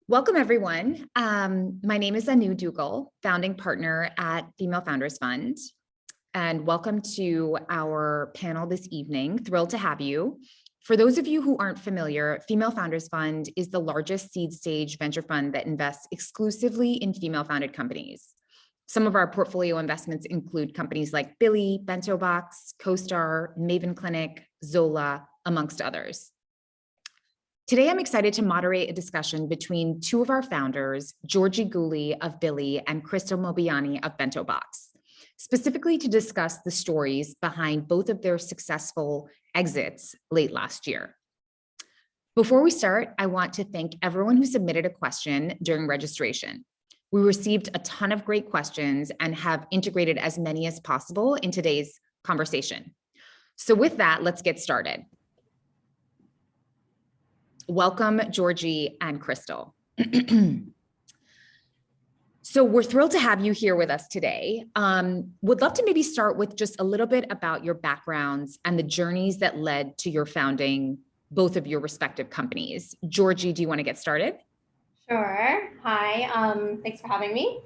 Welcome, everyone. My name is Duggal, founding partner at Female Founders Fund. And welcome to our panel this evening. Thrilled to have you. For those of you who aren't familiar, Female Founders Fund is the largest seed stage venture fund that invests exclusively in female-founded companies. Some of our portfolio investments include companies like Billie, BentoBox, CoStar, Maven Clinic, Zola, amongst others. Today, I'm excited to moderate a discussion between two of our founders, Georgie Gooley of Billie and Krystle Mobayeni of BentoBox, specifically to discuss the stories behind both of their successful exits late last year. Before we start, I want to thank everyone who submitted a question during registration. We received a ton of great questions and have integrated as many as possible in today's conversation. So with that, let's get started. Welcome, Georgie and Krystle. So we're thrilled to have you here with us today. Would love to maybe start with just a little bit about your backgrounds and the journeys that led to your founding both of your respective companies. Georgie, do you want to get started? Sure. Hi, thanks for having me.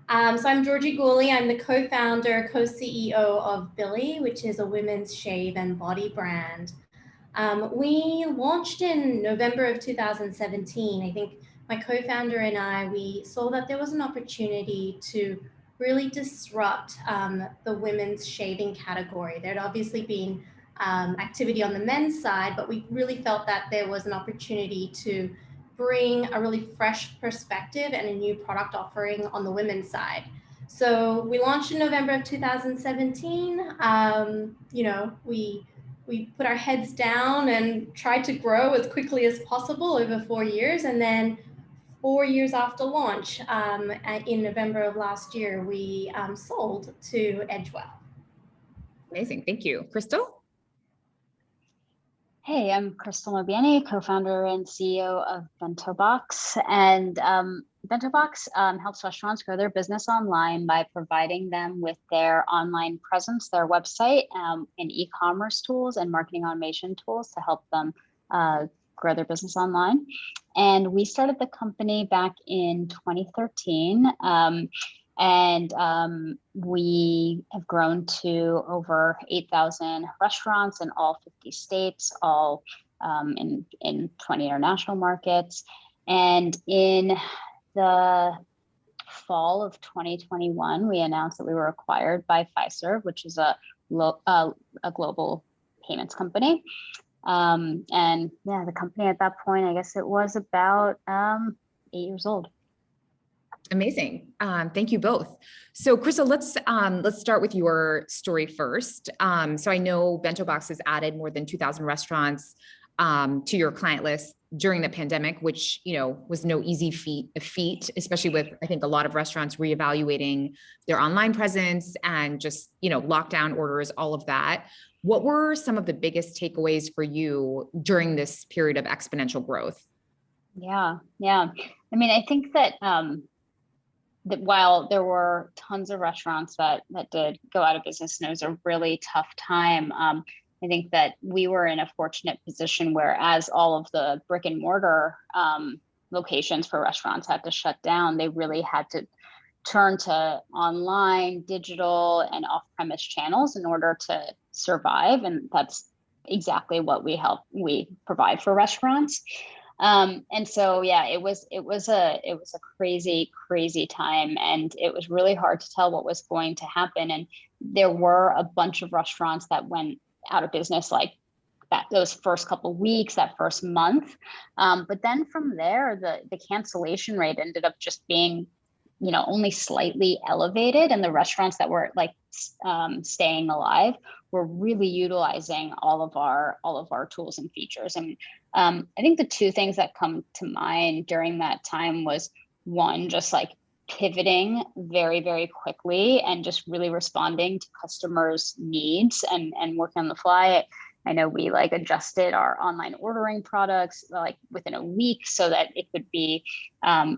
So I'm Georgie Gooley. I'm the co-founder, co-CEO of Billie, which is a women's shave and body brand. We launched in November of 2017. I think my co-founder and I, we saw that there was an opportunity to really disrupt the women's shaving category. There'd obviously been activity on the men's side, but we really felt that there was an opportunity to bring a really fresh perspective and a new product offering on the women's side. So we launched in November of 2017. We put our heads down and tried to grow as quickly as possible over 4 years. And then 4 years after launch, in November of last year, we sold to Edgewell. Amazing, thank you. Krystle? Hey, I'm Krystle Mobayeni, co-founder and CEO of BentoBox. And BentoBox helps restaurants grow their business online by providing them with their online presence, their website, and e-commerce tools and marketing automation tools to help them grow their business online. And we started the company back in 2013. We have grown to over 8,000 restaurants in all 50 states, all in 20 international markets. And in the fall of 2021, we announced that we were acquired by Fiserv, which is a global payments company. The company at that point, I guess it was about 8 years old. Amazing. Thank you both. So Krystle, let's start with your story first. So I know BentoBox has added more than 2,000 restaurants to your client list during the pandemic, which was no easy feat, especially with, I think, a lot of restaurants reevaluating their online presence and just lockdown orders, all of that. What were some of the biggest takeaways for you during this period of exponential growth? Yeah. I mean, I think that that while there were tons of restaurants that did go out of business and it was a really tough time, I think that we were in a fortunate position where, as all of the brick and mortar locations for restaurants had to shut down, they really had to turn to online, digital, and off-premise channels in order to survive. And that's exactly what we provide for restaurants. And so, yeah, it was a crazy time, and it was really hard to tell what was going to happen. And there were a bunch of restaurants that went out of business like that, those first couple of weeks, that first month. But then from there, the cancellation rate ended up just being, only slightly elevated. And the restaurants that were staying alive were really utilizing all of our tools and features. And I think the two things that come to mind during that time was, one, just pivoting very, very quickly and just really responding to customers' needs and working on the fly. I know we adjusted our online ordering products within a week so that it could be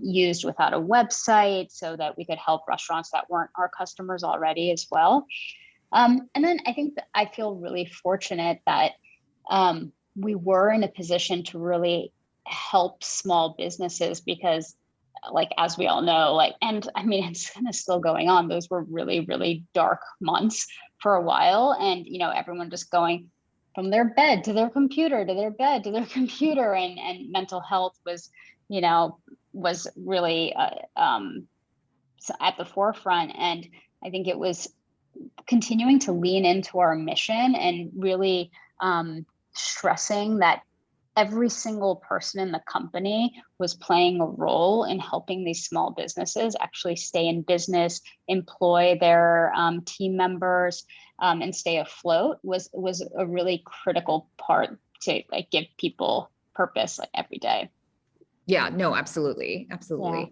used without a website, so that we could help restaurants that weren't our customers already as well. And then I think that I feel really fortunate that we were in a position to really help small businesses because, like, as we all know, like, and I mean, it's kind of still going on. Those were really, really dark months for a while. And, everyone just going from their bed to their computer, to their bed, to their computer, and mental health was, was really at the forefront. And I think it was continuing to lean into our mission and really stressing that every single person in the company was playing a role in helping these small businesses actually stay in business, employ their team members, and stay afloat was a really critical part to like give people purpose like every day. Yeah, no, absolutely. Absolutely. Yeah.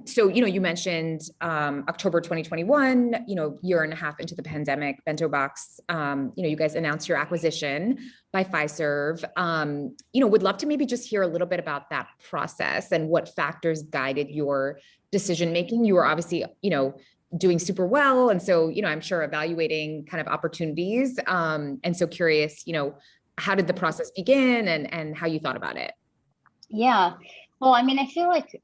So, you mentioned October 2021, year and a half into the pandemic, BentoBox, you guys announced your acquisition by Fiserv. Would love to maybe just hear a little bit about that process and what factors guided your decision-making. You were obviously, doing super well. And so, I'm sure evaluating kind of opportunities. And so curious, how did the process begin and how you thought about it? Yeah. Well, I mean, I feel like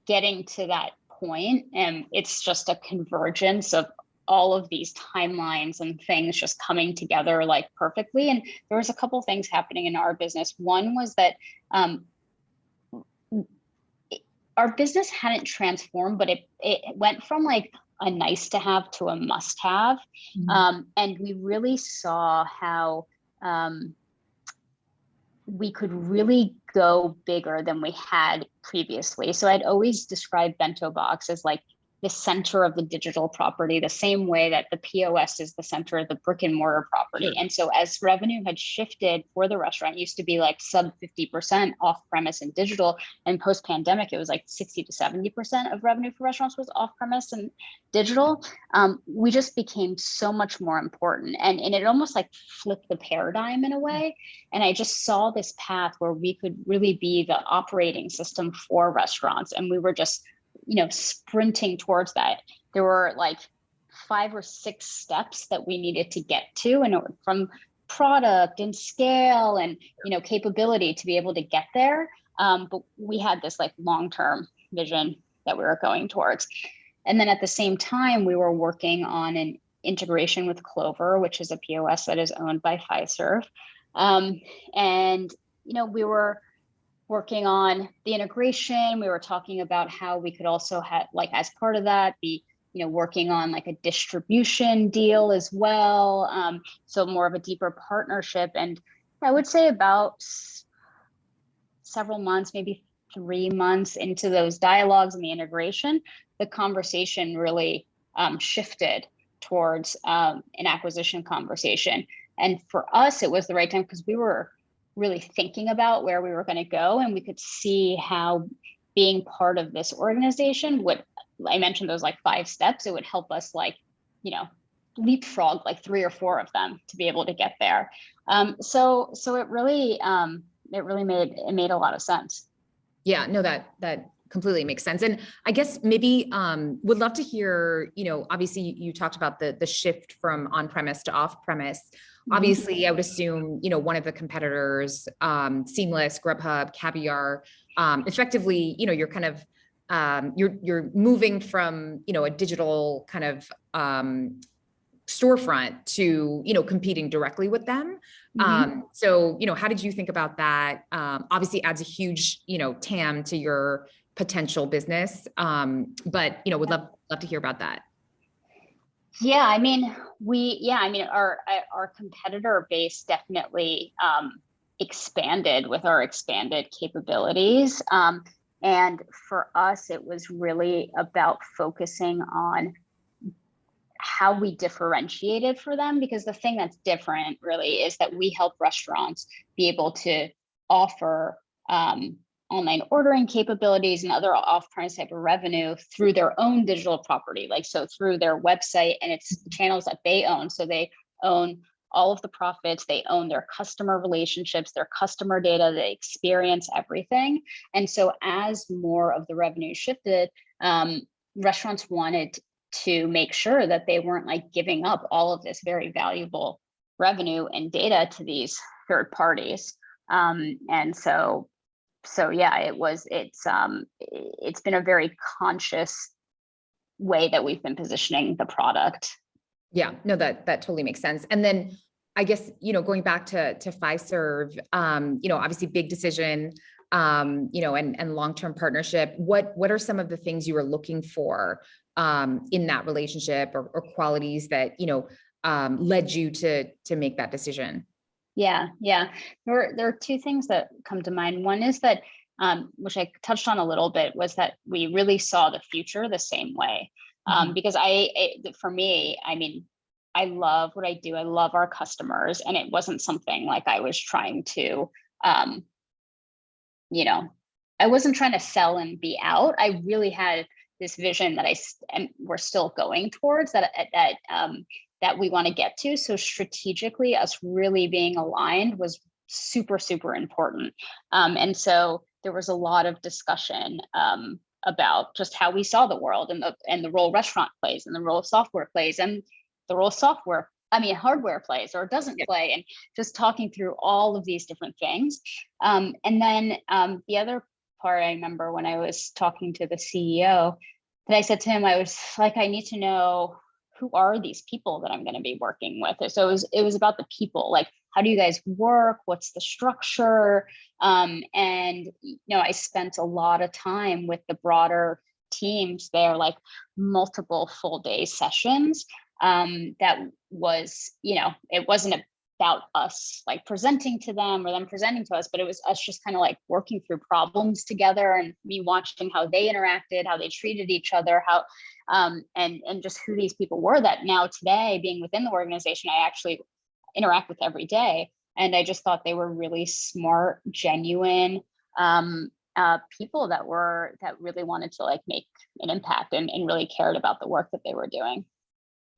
getting to that point, and it's just a convergence of all of these timelines and things just coming together like perfectly. And there was a couple things happening in our business. One was that our business hadn't transformed, but it went from like a nice to have to a must have. Mm-hmm. And we really saw how we could really go bigger than we had previously. So I'd always described BentoBox as like the center of the digital property, the same way that the POS is the center of the brick and mortar property. Sure. And so as revenue had shifted for the restaurant, it used to be like sub 50% off premise and digital. And post pandemic, it was like 60 to 70% of revenue for restaurants was off premise and digital. We just became so much more important. And it almost like flipped the paradigm in a way. And I just saw this path where we could really be the operating system for restaurants. And we were just sprinting towards that. There were like 5 or 6 steps that we needed to get to, and from product and scale and capability to be able to get there. But we had this like long-term vision that we were going towards. And then at the same time, we were working on an integration with Clover, which is a POS that is owned by Fiserv. And we were working on the integration. We were talking about how we could also have, like, as part of that, be, working on like a distribution deal as well. So more of a deeper partnership. And I would say about several months, maybe 3 months into those dialogues and the integration, the conversation really shifted towards an acquisition conversation. And for us, it was the right time because we were really thinking about where we were going to go, and we could see how being part of this organization would, I mentioned those like 5 steps, it would help us like, leapfrog like 3 or 4 of them to be able to get there. So it really made a lot of sense. Yeah, no, that completely makes sense. And I guess maybe would love to hear, obviously you talked about the shift from on-premise to off-premise. Obviously, I would assume, one of the competitors, Seamless, Grubhub, Caviar, effectively, you're kind of, you're moving from, a digital kind of storefront to, competing directly with them. So, how did you think about that? Obviously adds a huge, TAM to your potential business. But, would love to hear about that. Yeah, I mean, our competitor base definitely expanded with our expanded capabilities. And for us, it was really about focusing on how we differentiated for them, because the thing that's different really is that we help restaurants be able to offer online ordering capabilities and other off-premise type of revenue through their own digital property, like so through their website and its channels that they own. So they own all of the profits, they own their customer relationships, their customer data, they experience everything. And so as more of the revenue shifted, restaurants wanted to make sure that they weren't like giving up all of this very valuable revenue and data to these third parties. And so yeah, it's been a very conscious way that we've been positioning the product. Yeah, no, that totally makes sense. And then I guess, going back to Fiserv, obviously big decision, and long-term partnership. What are some of the things you were looking for in that relationship, or qualities that, led you to make that decision? Yeah. There are two things that come to mind. One is that, which I touched on a little bit, was that we really saw the future the same way. Because for me, I mean, I love what I do. I love our customers, and it wasn't something like I was trying to, I wasn't trying to sell and be out. I really had this vision that we're still going towards, that we want to get to. So strategically, us really being aligned was super, super important. And so there was a lot of discussion about just how we saw the world, and the role restaurant plays, and the role software plays, and the role hardware plays or doesn't play, and just talking through all of these different things. And then the other part, I remember when I was talking to the CEO, that I said to him, I was like, I need to know, who are these people that I'm going to be working with? So it was about the people, like, how do you guys work? What's the structure? And, I spent a lot of time with the broader teams there, like multiple full day sessions. That was, it wasn't about us like presenting to them or them presenting to us, but it was us just kind of like working through problems together, and me watching how they interacted, how they treated each other, how, and just who these people were that now today, being within the organization, I actually interact with every day. And I just thought they were really smart, genuine people that really wanted to like make an impact, and really cared about the work that they were doing.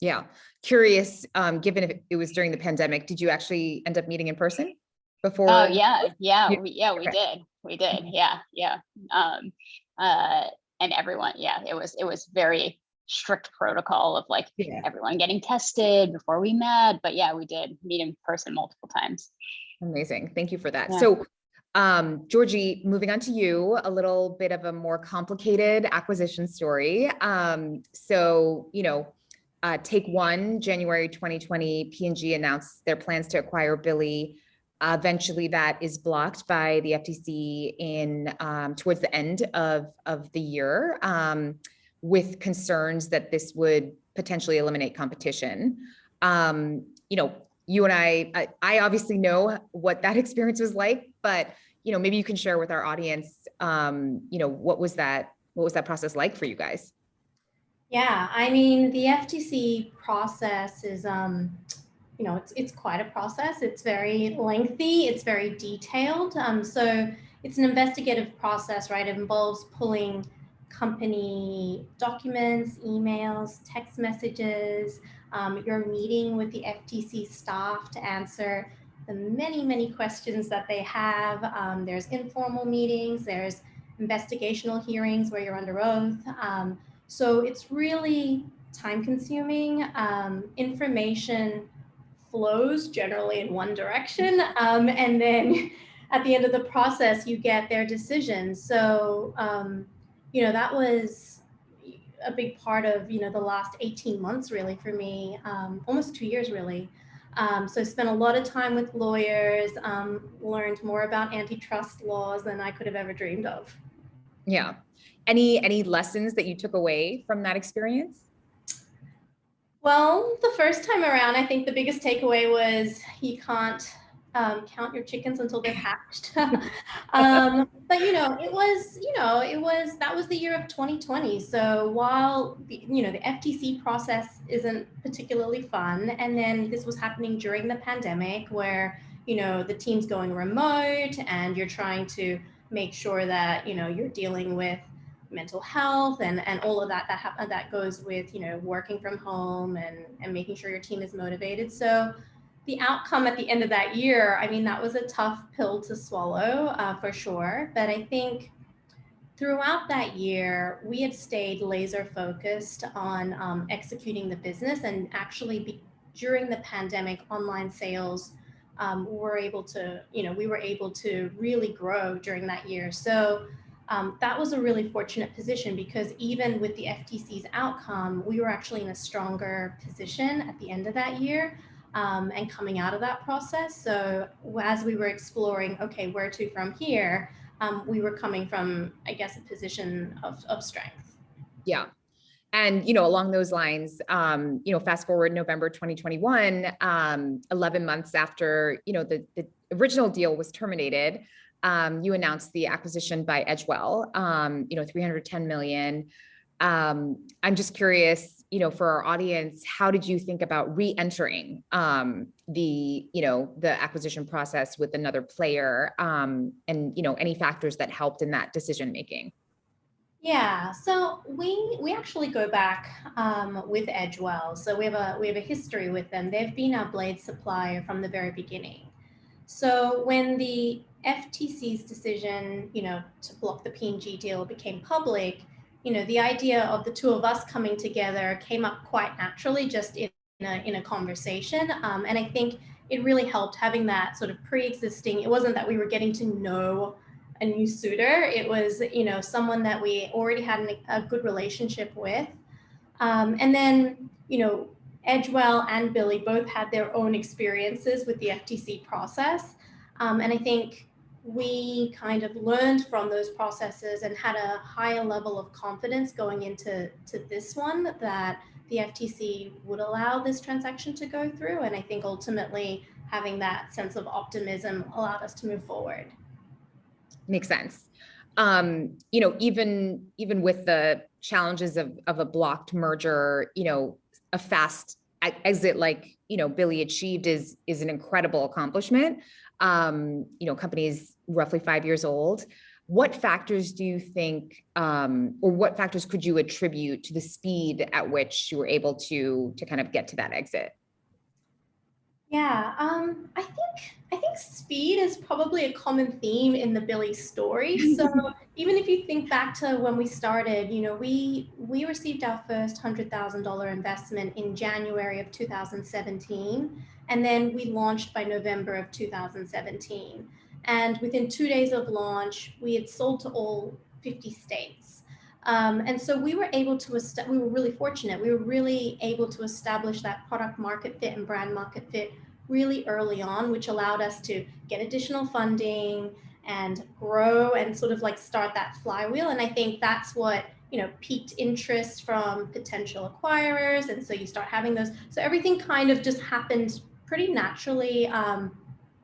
Yeah. Curious, given if it was during the pandemic, did you actually end up meeting in person before? Oh, yeah. We did. Yeah. And everyone, it was very strict protocol of like everyone getting tested before we met. But yeah, we did meet in person multiple times. Amazing. Thank you for that. Yeah. So, Georgie, moving on to you, a little bit of a more complicated acquisition story. Take one, January 2020, P&G announced their plans to acquire Billie. Eventually, that is blocked by the FTC towards the end of the year, with concerns that this would potentially eliminate competition. You and I obviously know what that experience was like, but maybe you can share with our audience, what was that process like for you guys? Yeah, I mean, the FTC process is, it's quite a process. It's very lengthy. It's very detailed. So it's an investigative process, right? It involves pulling company documents, emails, text messages. You're meeting with the FTC staff to answer the many, many questions that they have. There's informal meetings. There's investigational hearings where you're under oath. So it's really time consuming. Information flows generally in one direction. And then at the end of the process, you get their decision. So, that was a big part of, the last 18 months really for me, almost 2 years really. So I spent a lot of time with lawyers, learned more about antitrust laws than I could have ever dreamed of. Yeah. Any lessons that you took away from that experience? Well, the first time around, I think the biggest takeaway was you can't count your chickens until they're hatched. But that was the year of 2020. So while the FTC process isn't particularly fun, and then this was happening during the pandemic, where the team's going remote, and you're trying to make sure that you're dealing with mental health and all of that goes with working from home and making sure your team is motivated. So the outcome at the end of that year, I mean, that was a tough pill to swallow, for sure. But I think throughout that year, we had stayed laser focused on executing the business, and actually during the pandemic, online sales were able to, we were able to really grow during that year. So that was a really fortunate position, because even with the FTC's outcome, we were actually in a stronger position at the end of that year, and coming out of that process. So as we were exploring, okay, where to from here, we were coming from, I guess, a position of strength. Yeah. And, along those lines, fast forward November 2021, 11 months after, the original deal was terminated, you announced the acquisition by Edgewell, $310 million. I'm just curious, for our audience, how did you think about re-entering the acquisition process with another player, and, any factors that helped in that decision making? Yeah, so we actually go back with Edgewell. So we have a history with them. They've been our blade supplier from the very beginning. So when the FTC's decision, to block the P&G deal became public, the idea of the two of us coming together came up quite naturally, just in a conversation. And I think it really helped having that sort of pre-existing. It wasn't that we were getting to know a new suitor. It was, someone that we already had a good relationship with. And then, Edgewell and Billie both had their own experiences with the FTC process. And I think we kind of learned from those processes and had a higher level of confidence going into this one, that the FTC would allow this transaction to go through. And I think ultimately having that sense of optimism allowed us to move forward. Makes sense. Even with the challenges of a blocked merger, a fast exit like, Billie achieved is an incredible accomplishment. Company's roughly 5 years old. What factors do you think, or what factors could you attribute to the speed at which you were able to kind of get to that exit? Yeah, I think speed is probably a common theme in the Billie story. So even if you think back to when we started, we received our first $100,000 investment in January of 2017, and then we launched by November of 2017. And within 2 days of launch, we had sold to all 50 states. And so we were able to, we were really fortunate. We were really able to establish that product market fit and brand market fit really early on, which allowed us to get additional funding and grow and sort of like start that flywheel. And I think that's what, piqued interest from potential acquirers. And so you start having those. So everything kind of just happened pretty naturally,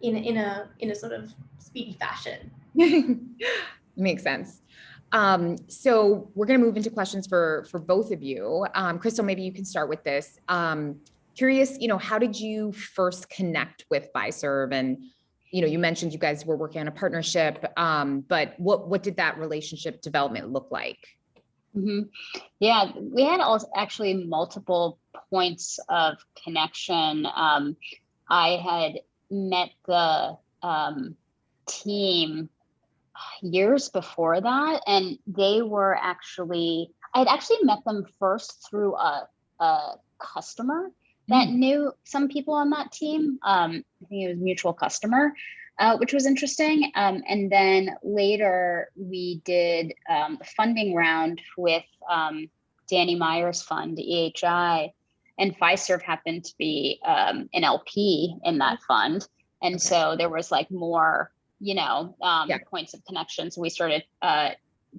in a sort of speedy fashion. Makes sense. So we're going to move into questions for both of you. Krystle, maybe you can start with this. Curious, how did you first connect with Fiserv? And, you mentioned you guys were working on a partnership, but what did that relationship development look like? Mm-hmm. Yeah, we had actually multiple points of connection. I had met the team years before that, and they were actually, I'd actually met them first through a customer that knew some people on that team. I think it was a mutual customer, which was interesting. And then later we did the funding round with Danny Meyer's fund, EHI, and Fiserv happened to be an LP in that fund. And so there was like more, points of connection. So we started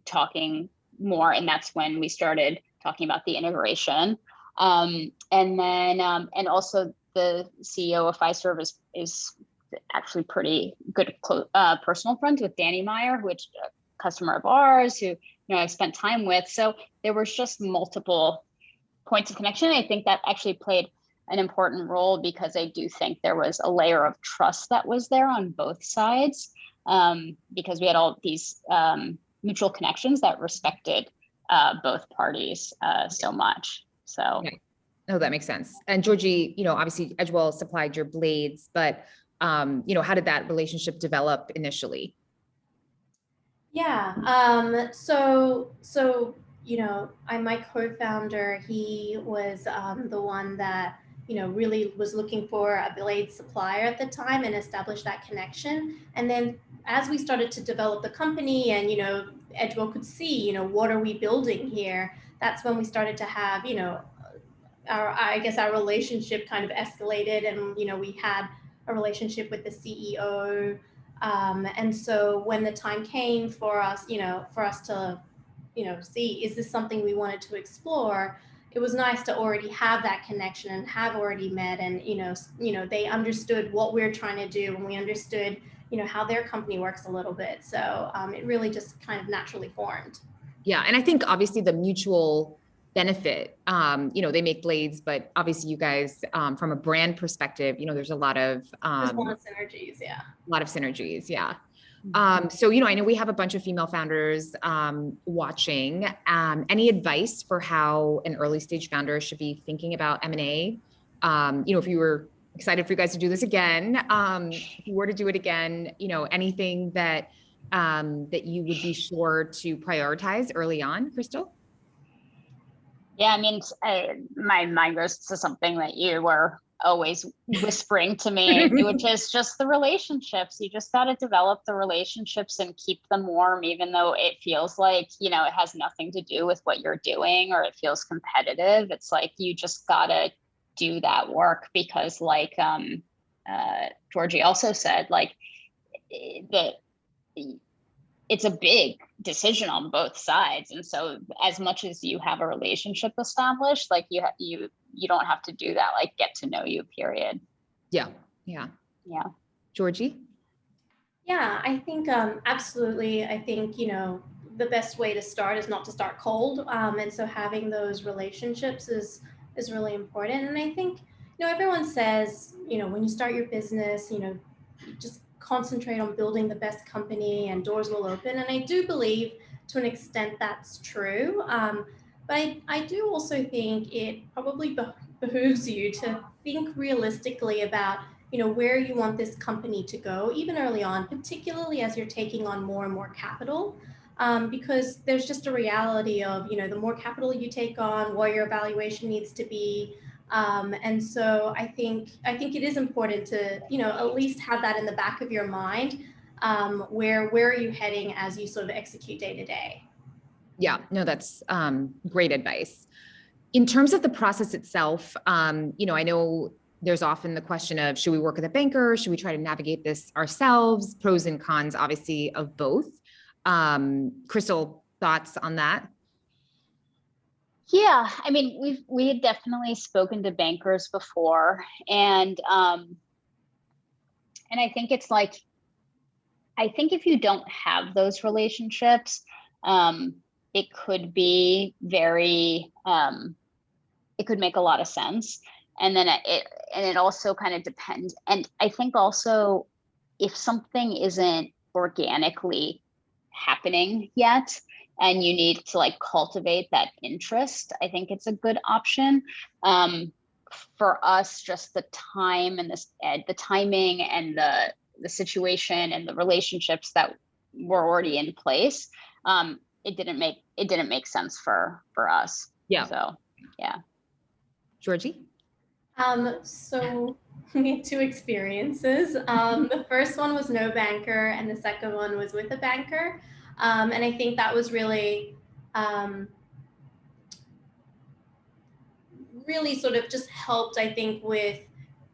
talking more, and that's when we started talking about the integration. And then, and also the CEO of Fiserv is actually pretty good personal friends with Danny Meyer, which is a customer of ours who, I've spent time with. So there was just multiple points of connection. I think that actually played an important role, because I do think there was a layer of trust that was there on both sides, because we had all these mutual connections that respected both parties so much. So, yeah. No, that makes sense. And Georgie, obviously Edgewell supplied your blades, but how did that relationship develop initially? Yeah. So my co-founder, he was the one that really was looking for a blade supplier at the time and established that connection. And then as we started to develop the company and, Edgewell could see, what are we building here? That's when we started to have, our relationship kind of escalated, and, we had a relationship with the CEO. And so when the time came for us, to, see, is this something we wanted to explore? It was nice to already have that connection and have already met, and they understood what we're trying to do, and we understood how their company works a little bit. So it really just kind of naturally formed. Yeah, and I think obviously the mutual benefit, they make blades, but obviously you guys, from a brand perspective, there's a lot of There's a lot of synergies. Yeah. A lot of synergies. Yeah. So, I know we have a bunch of female founders watching. Any advice for how an early stage founder should be thinking about M&A? If you were excited for you guys to do this again, if you were to do it again, anything that that you would be sure to prioritize early on, Krystle? Yeah, I mean, my mind goes to something that you were always whispering to me, which is just the relationships. You just got to develop the relationships and keep them warm, even though it feels like, it has nothing to do with what you're doing or it feels competitive. It's like, you just got to do that work, because like Georgie also said, like that it's a big decision on both sides. And so as much as you have a relationship established, like you don't have to do that, like get to know you, period. Yeah. Georgie? Yeah, I think absolutely. I think, the best way to start is not to start cold. And so having those relationships is really important. And I think, everyone says, when you start your business, just concentrate on building the best company and doors will open. And I do believe to an extent that's true. But I do also think it probably behooves you to think realistically about, where you want this company to go, even early on, particularly as you're taking on more and more capital. Because there's just a reality of, the more capital you take on, what your evaluation needs to be. And so I think it is important to, at least have that in the back of your mind. Where are you heading as you sort of execute day to day? Yeah, no, that's great advice. In terms of the process itself, I know there's often the question of, should we work with a banker? Should we try to navigate this ourselves? Pros and cons, obviously, of both. Krystle, thoughts on that? Yeah, I mean, we had definitely spoken to bankers before, and I think it's like, I think if you don't have those relationships, it could be very, it could make a lot of sense, and then it also kind of depends. And I think also, if something isn't organically happening yet, and you need to like cultivate that interest, I think it's a good option. For us, just the time and the timing and the situation and the relationships that were already in place, it didn't make sense for us. Yeah. So yeah. Georgie? So we had two experiences. The first one was no banker, and the second one was with a banker. And I think that was really, really sort of just helped, I think, with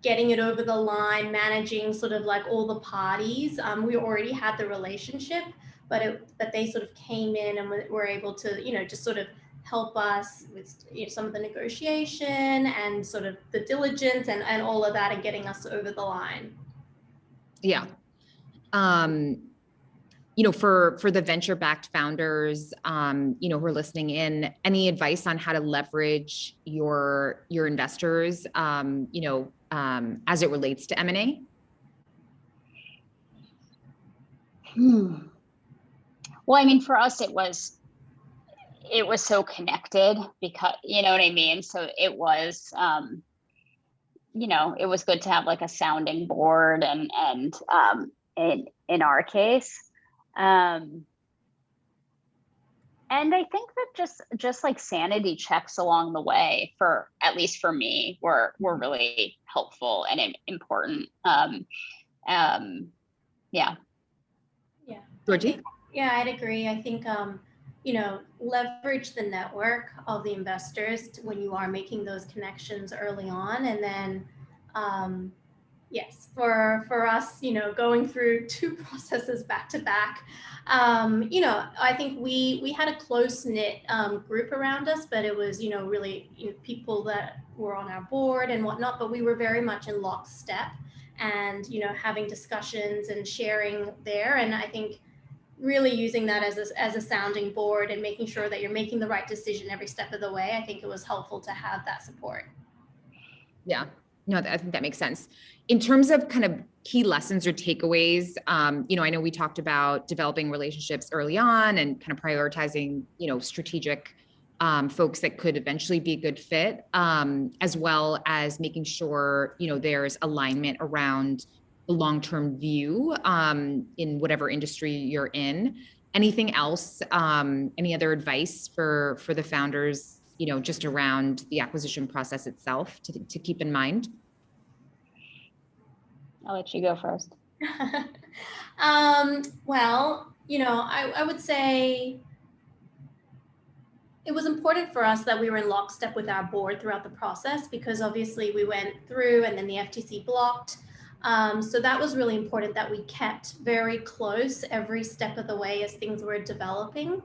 getting it over the line, managing sort of like all the parties. We already had the relationship, but they sort of came in and were able to, just sort of help us with some of the negotiation and sort of the diligence and all of that, and getting us over the line. Yeah. For the venture-backed founders, who are listening in, any advice on how to leverage your investors, as it relates to M&A? Well, I mean, for us, it was so connected, because, you know what I mean? So it was, it was good to have like a sounding board, and in our case. And And I think that just like sanity checks along the way, for at least for me, were really helpful and important. Yeah. Yeah. Georgie? Yeah, I'd agree. I think, leverage the network of the investors when you are making those connections early on. And then, yes, for us, going through two processes back to back, I think we had a close knit group around us, but it was, really people that were on our board and whatnot, but we were very much in lockstep and, having discussions and sharing there. And I think really using that as a sounding board and making sure that you're making the right decision every step of the way. I think it was helpful to have that support. Yeah, no, I think that makes sense. In terms of kind of key lessons or takeaways, I know we talked about developing relationships early on and kind of prioritizing, strategic folks that could eventually be a good fit, as well as making sure, there's alignment around the long-term view in whatever industry you're in. Anything else, any other advice for the founders, just around the acquisition process itself to keep in mind? I'll let you go first. Well, I would say it was important for us that we were in lockstep with our board throughout the process, because obviously we went through and then the FTC blocked. So that was really important that we kept very close every step of the way as things were developing.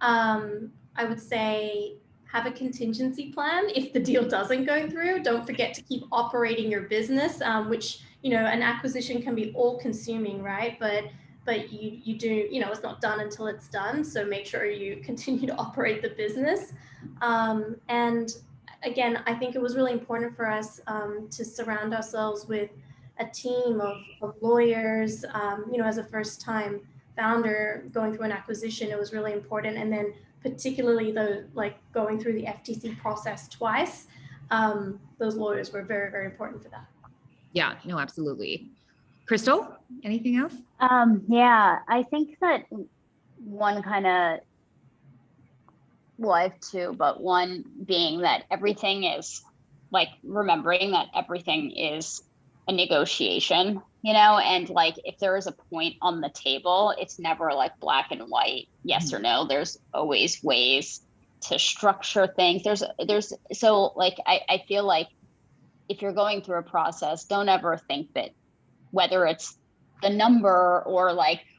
I would say have a contingency plan if the deal doesn't go through. Don't forget to keep operating your business, which, an acquisition can be all consuming, right? But you do, it's not done until it's done. So make sure you continue to operate the business. And again, I think it was really important for us to surround ourselves with a team of lawyers. As a first time founder going through an acquisition, it was really important. And then particularly going through the FTC process twice, those lawyers were very, very important for that. Yeah, no, absolutely. Krystle, anything else? Yeah, I think that one kind of, well, I have two, but one being that everything is remembering that everything is a negotiation, and if there is a point on the table, it's never black and white, yes or no. There's always ways to structure things. So I feel like if you're going through a process, don't ever think that whether it's the number or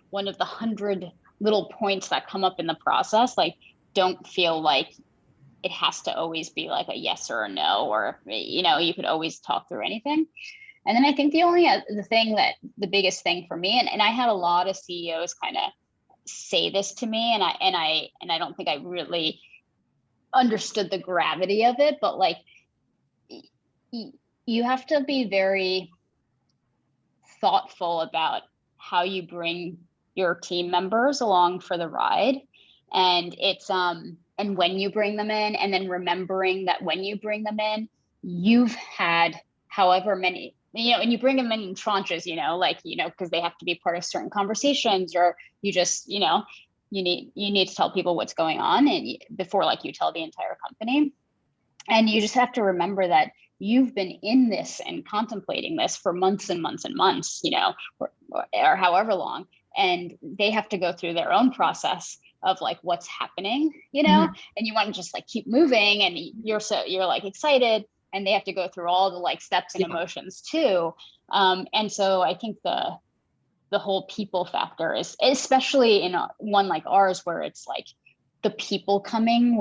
one of the 100 little points that come up in the process, don't feel like it has to always be a yes or a no, or, you could always talk through anything. And then I think the biggest thing for me, and I had a lot of CEOs kind of say this to me, and I don't think I really understood the gravity of it, but you have to be very thoughtful about how you bring your team members along for the ride. And it's and when you bring them in, and then remembering that when you bring them in, you've had however many, and you bring them in tranches, because they have to be part of certain conversations, or you just, you need to tell people what's going on and before you tell the entire company. And you just have to remember that you've been in this and contemplating this for months and months and months, or however long, and they have to go through their own process of what's happening, and you want to just keep moving, and you're excited, and they have to go through all the steps and emotions too. And so I think the whole people factor is, especially in one like ours, where it's the people coming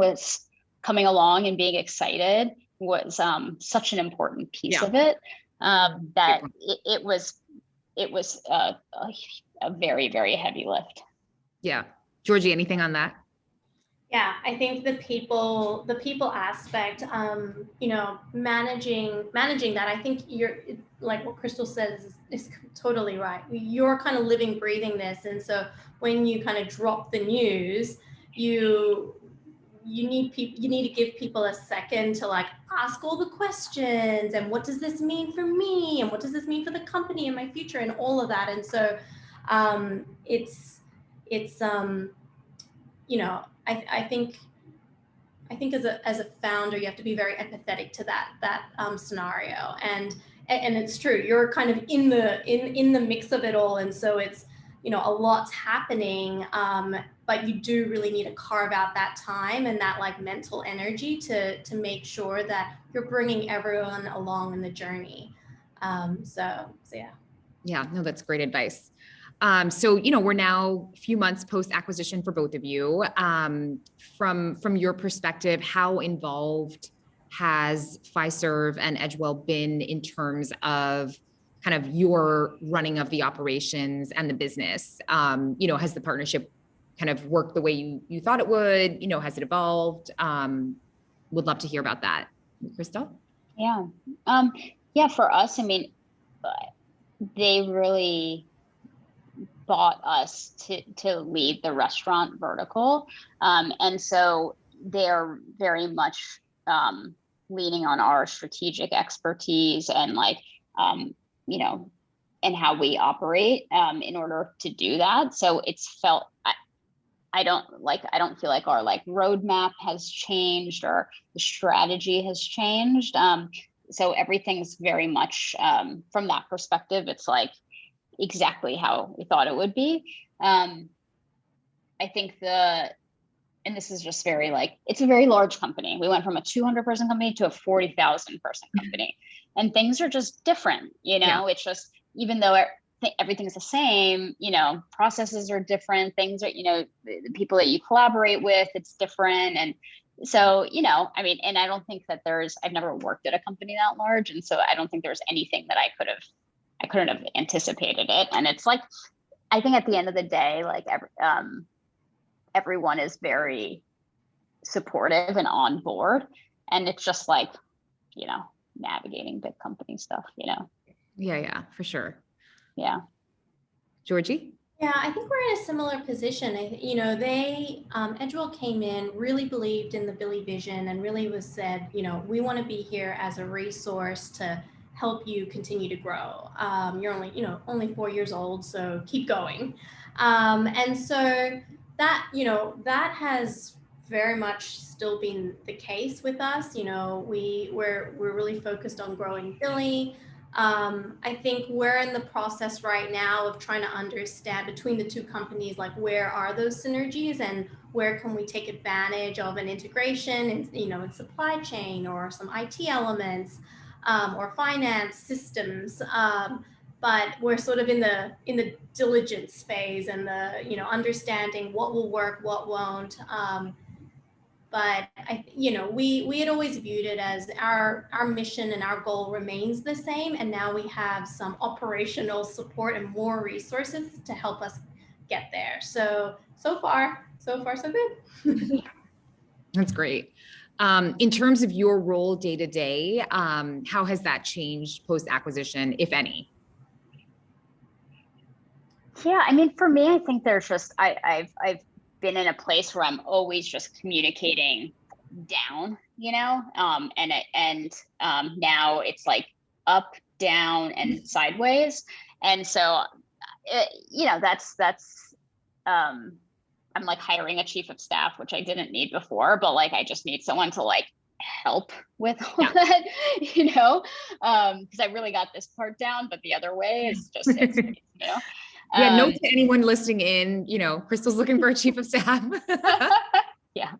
along and being excited was such an important piece of it, that it was a very, very heavy lift. Yeah. Georgie, anything on that? Yeah, I think the people aspect, managing that, I think you're like what Krystle says is totally right. You're kind of living, breathing this. And so when you kind of drop the news, you need to give people a second to ask all the questions, and what does this mean for me, and what does this mean for the company and my future, and all of that. And so it's I think as a founder, you have to be very empathetic to that scenario, and it's true. You're kind of in the mix of it all, and so it's, you know, a lot's happening, but you do really need to carve out that time and that like mental energy to make sure that you're bringing everyone along in the journey. So yeah. Yeah, no, that's great advice. So, you know, we're now a few months post acquisition for both of you. From your perspective, how involved has Fiserv and Edgewell been in terms of kind of your running of the operations and the business? You know, has the partnership kind of worked the way you thought it would? You know, has it evolved? Would love to hear about that. Krystle? Yeah. Yeah, for us, I mean, they really bought us to lead the restaurant vertical. And so they're very much leaning on our strategic expertise and like, you know, and how we operate in order to do that. So it's felt, I don't feel like our like roadmap has changed or the strategy has changed. So everything's very much from that perspective, it's like exactly how we thought it would be. I think and this is just very like, it's a very large company. We went from a 200-person company to a 40,000-person company, and things are just different. You know, yeah. It's just, even though everything's the same, you know, processes are different. Things are, you know, the people that you collaborate with, it's different. And so, you know, I mean, and I don't think that I've never worked at a company that large. And so I don't think there's anything that I couldn't have anticipated it. And it's like, I think at the end of the day, like everyone is very supportive and on board. And it's just like, you know, navigating big company stuff, you know? Yeah, for sure. Yeah. Georgie? Yeah, I think we're in a similar position. You know, Edgewell came in, really believed in the Billie vision, and really said, you know, we want to be here as a resource to help you continue to grow. You're only 4 years old, so keep going. And so that, you know, that has very much still been the case with us. You know, we're really focused on growing Billie. I think we're in the process right now of trying to understand between the two companies, like where are those synergies and where can we take advantage of an integration in, you know, in supply chain or some IT elements or finance systems. But we're sort of in the diligence phase and the, you know, understanding what will work, what won't. But we had always viewed it as our mission and our goal remains the same. And now we have some operational support and more resources to help us get there. So far, so good. That's great. In terms of your role day to day, how has that changed post acquisition, if any? Yeah, I mean, for me, I think there's just I've been in a place where I'm always just communicating down, you know, and now it's like up, down, and sideways, and so you know, that's I'm like hiring a chief of staff, which I didn't need before, but like I just need someone to like help with all that, you know, because I really got this part down, but the other way is just it's you know. Yeah, note to anyone listening in, you know, Krystle's looking for a chief of staff. Yeah.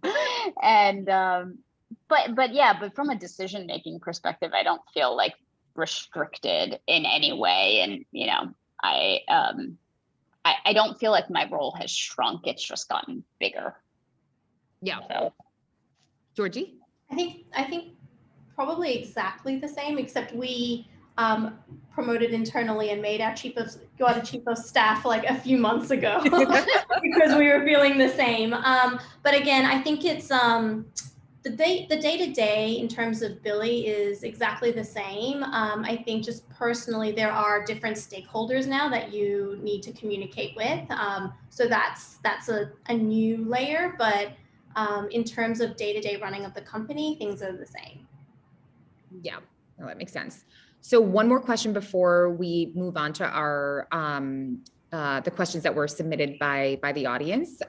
And, but from a decision-making perspective, I don't feel like restricted in any way. And, you know, I don't feel like my role has shrunk. It's just gotten bigger. Yeah. So. Georgie? I think probably exactly the same, except we promoted internally and made our chief of staff like a few months ago because we were feeling the same. But again, I think it's the day-to-day in terms of Billie is exactly the same. I think just personally, there are different stakeholders now that you need to communicate with. So that's a new layer, but in terms of day-to-day running of the company, things are the same. Yeah, no, that makes sense. So one more question before we move on to our the questions that were submitted by the audience.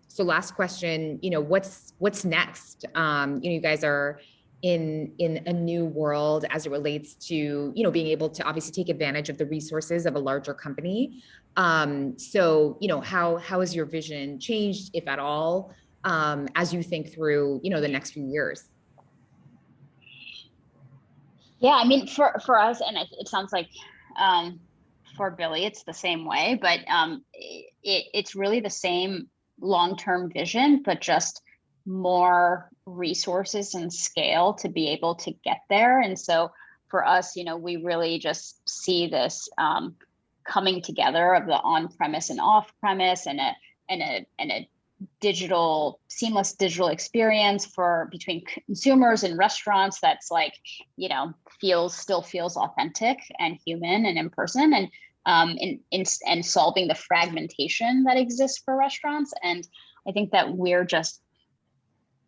So last question, what's next? You guys are in a new world as it relates to, being able to obviously take advantage of the resources of a larger company. So, how has your vision changed, if at all, as you think through, the next few years? Yeah, I mean, for us, and it sounds like for Billie, it's the same way, but it's really the same long-term vision, but just more resources and scale to be able to get there. And so for us, we really just see this coming together of the on-premise and off-premise and a seamless digital experience between consumers and restaurants that's like, still feels authentic and human and in person, and solving the fragmentation that exists for restaurants. And I think that we're just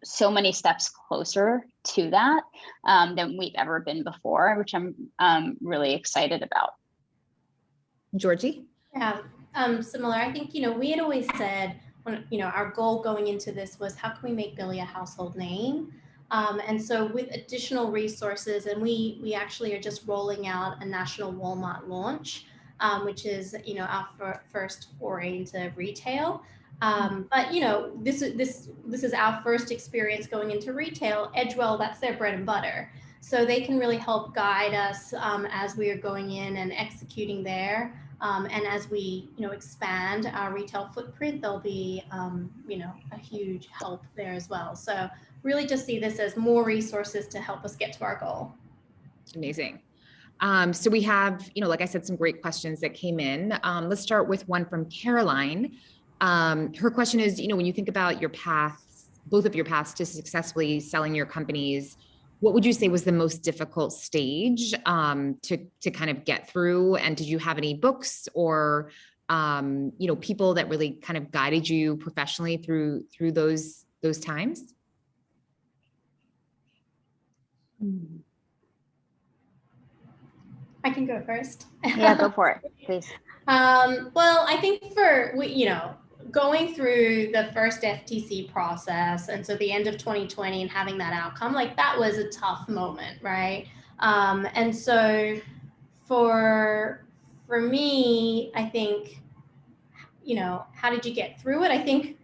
so many steps closer to that than we've ever been before, which I'm really excited about. Georgie? Yeah, similar. I think, we had always said, our goal going into this was how can we make Billie a household name? And so with additional resources, and we actually are just rolling out a national Walmart launch, which is, our first foray into retail. But this is our first experience going into retail. Edgewell, that's their bread and butter. So they can really help guide us as we are going in and executing there. And as we, expand our retail footprint, there'll be, a huge help there as well. So really just see this as more resources to help us get to our goal. Amazing. So we have, like I said, some great questions that came in. Let's start with one from Caroline. Her question is, when you think about your paths, both of your paths to successfully selling your companies, what would you say was the most difficult stage to kind of get through? And did you have any books or, people that really kind of guided you professionally through those times? I can go first. Yeah, go for it, please. Well, I think going through the first FTC process, and so the end of 2020 and having that outcome, like that was a tough moment, right? And so for me, I think, how did you get through it? I think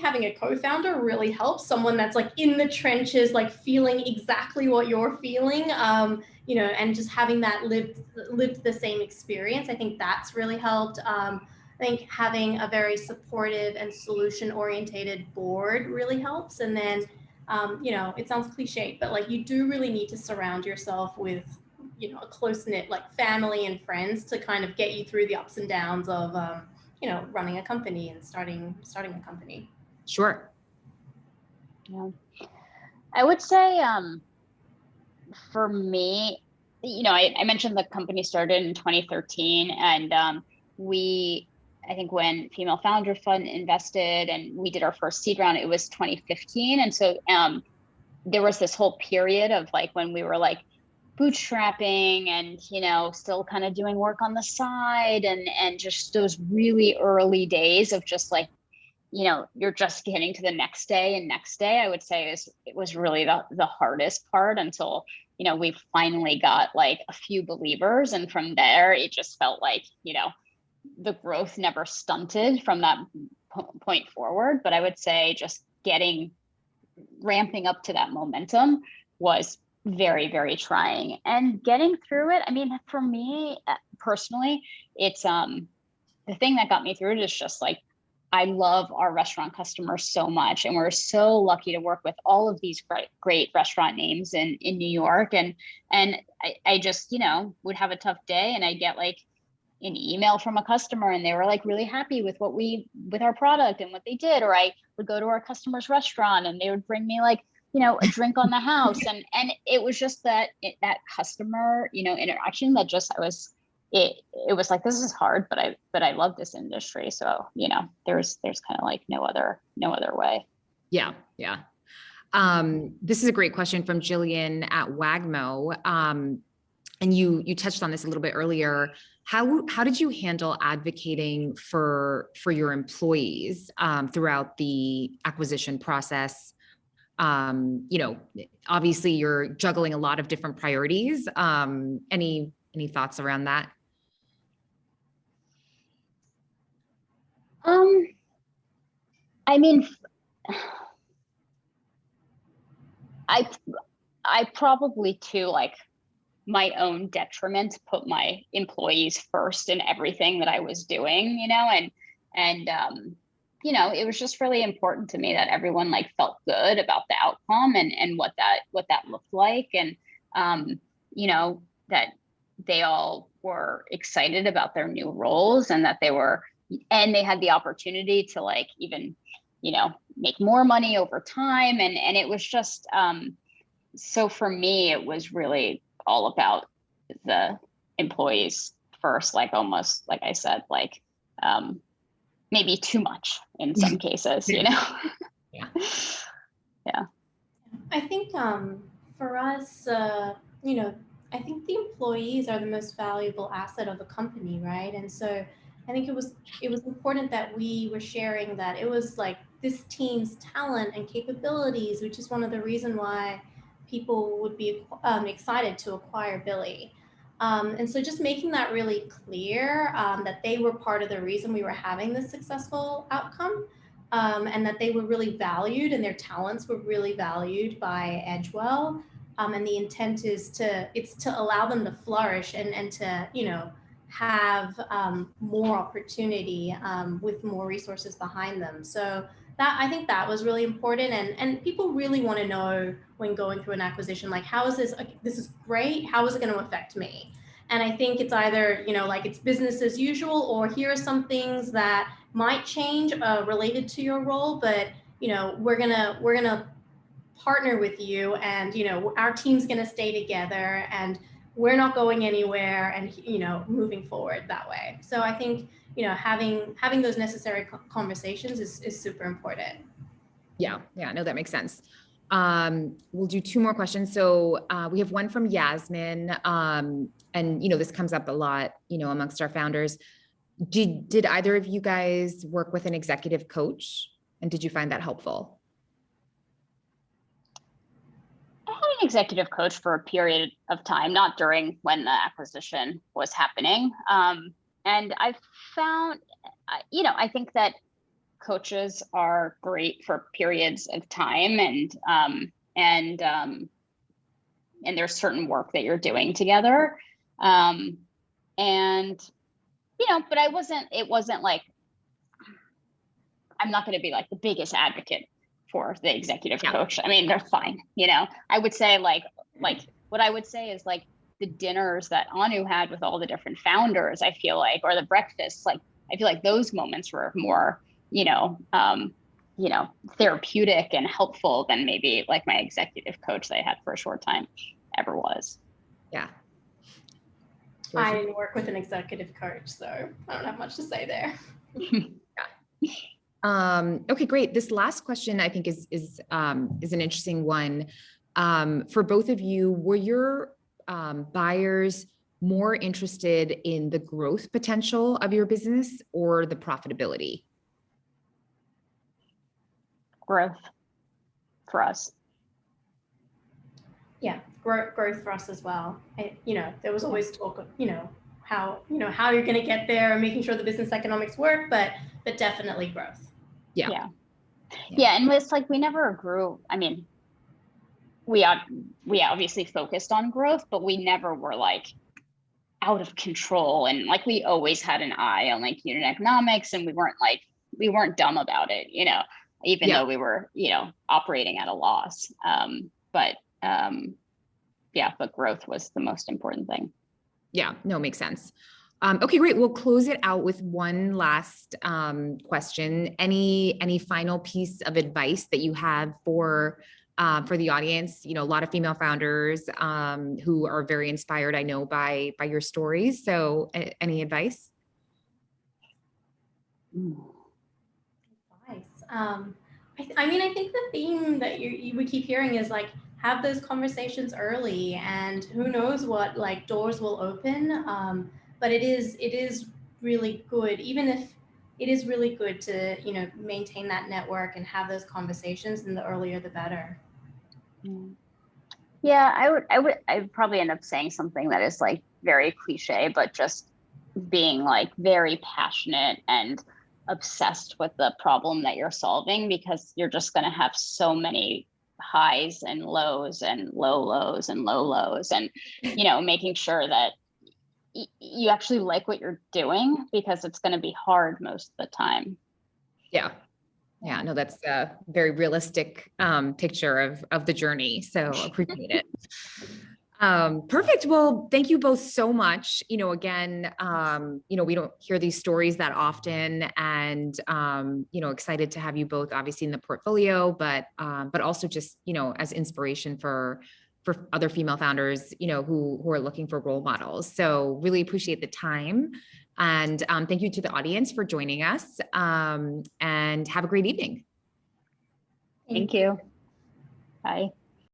having a co-founder really helps, someone that's like in the trenches, like feeling exactly what you're feeling, and just having that lived the same experience. I think that's really helped. I think having a very supportive and solution-oriented board really helps. And then, it sounds cliche, but like you do really need to surround yourself with, a close-knit like family and friends to kind of get you through the ups and downs of, running a company and starting a company. Sure. Yeah. I would say, for me, I mentioned the company started in 2013, and I think when Female Founder Fund invested and we did our first seed round, it was 2015. And so there was this whole period of like when we were like bootstrapping and, still kind of doing work on the side and just those really early days of just like, you're just getting to the next day, I would say it was really the hardest part until, we finally got like a few believers. And from there, it just felt like, the growth never stunted from that point forward. But I would say just ramping up to that momentum was very, very trying, and getting through it. I mean, for me personally, it's the thing that got me through it is just like, I love our restaurant customers so much. And we're so lucky to work with all of these great restaurant names in New York. And I just, would have a tough day and I get like an email from a customer and they were like really happy with with our product and what they did. Or I would go to our customer's restaurant and they would bring me like, a drink on the house. And it was just that customer, interaction that just, it was like, this is hard, but I love this industry. So, there's kind of like no other way. Yeah. Yeah. This is a great question from Jillian at Wagmo. And you touched on this a little bit earlier. how did you handle advocating for your employees throughout the acquisition process? Obviously you're juggling a lot of different priorities. Any thoughts around that? I mean, I probably to like my own detriment put my employees first in everything that I was doing, and it was just really important to me that everyone like felt good about the outcome and what that looked like, and that they all were excited about their new roles, and that they had the opportunity to like even make more money over time, and it was just so for me it was really all about the employees first, like almost like I said, like maybe too much in some cases. Yeah. Yeah. I think for us, I think the employees are the most valuable asset of a company, right? And so I think it was important that we were sharing that it was like this team's talent and capabilities, which is one of the reasons why people would be excited to acquire Billie. And so just making that really clear, that they were part of the reason we were having this successful outcome, and that they were really valued and their talents were really valued by Edgewell. And the intent is to allow them to flourish and to, have more opportunity with more resources behind them. So I think that was really important. And people really want to know when going through an acquisition, like, how is this is great. How is it going to affect me? And I think it's either, like it's business as usual, or here are some things that might change related to your role, but, we're gonna partner with you, and, our team's gonna stay together, and we're not going anywhere, and, moving forward that way. So I think, having those necessary conversations is super important. Yeah, no, that makes sense. We'll do two more questions. So we have one from Yasmin, and this comes up a lot, amongst our founders. Did either of you guys work with an executive coach, and did you find that helpful? I had an executive coach for a period of time, not during when the acquisition was happening. And I found, I think that coaches are great for periods of time, and there's certain work that you're doing together. But it wasn't like, I'm not going to be like the biggest advocate for the executive coach. I mean, they're fine. I would say like what I would say is like the dinners that Anu had with all the different founders, I feel like, or the breakfasts, like, I feel like those moments were more, therapeutic and helpful than maybe like my executive coach that I had for a short time ever was. Yeah. I didn't work with an executive coach, so I don't have much to say there. Okay, great. This last question I think is an interesting one. For both of you, were your buyers more interested in the growth potential of your business or the profitability? Growth for us. Yeah, growth for us as well. There was always talk of, how you're going to get there and making sure the business economics work, but definitely growth. Yeah. And it's like, we never grew. I mean, we obviously focused on growth, but we never were like out of control. And like, we always had an eye on like unit economics, and we weren't dumb about it, even though we were, operating at a loss. But growth was the most important thing. Yeah, no, makes sense. Okay, great. We'll close it out with one last question. Any final piece of advice that you have for the audience? A lot of female founders who are very inspired, I know, by your stories. So any advice? Advice. I think the theme that you would keep hearing is like, have those conversations early, and who knows what like doors will open. but it is really good, even if it is really good to, you know, maintain that network and have those conversations, and the earlier the better. Yeah, I would probably end up saying something that is like very cliche, but just being like very passionate and obsessed with the problem that you're solving, because you're just going to have so many highs and lows and low lows and low lows, and, you know, making sure that you actually like what you're doing, because it's going to be hard most of the time. Yeah. Yeah, no, that's a very realistic picture of the journey. So appreciate it. Perfect. Well, thank you both so much. You know, again, you know, we don't hear these stories that often, and, you know, excited to have you both obviously in the portfolio, but also just, you know, as inspiration for other female founders, you know, who are looking for role models. So really appreciate the time. And thank you to the audience for joining us, and have a great evening. Thank you. Bye.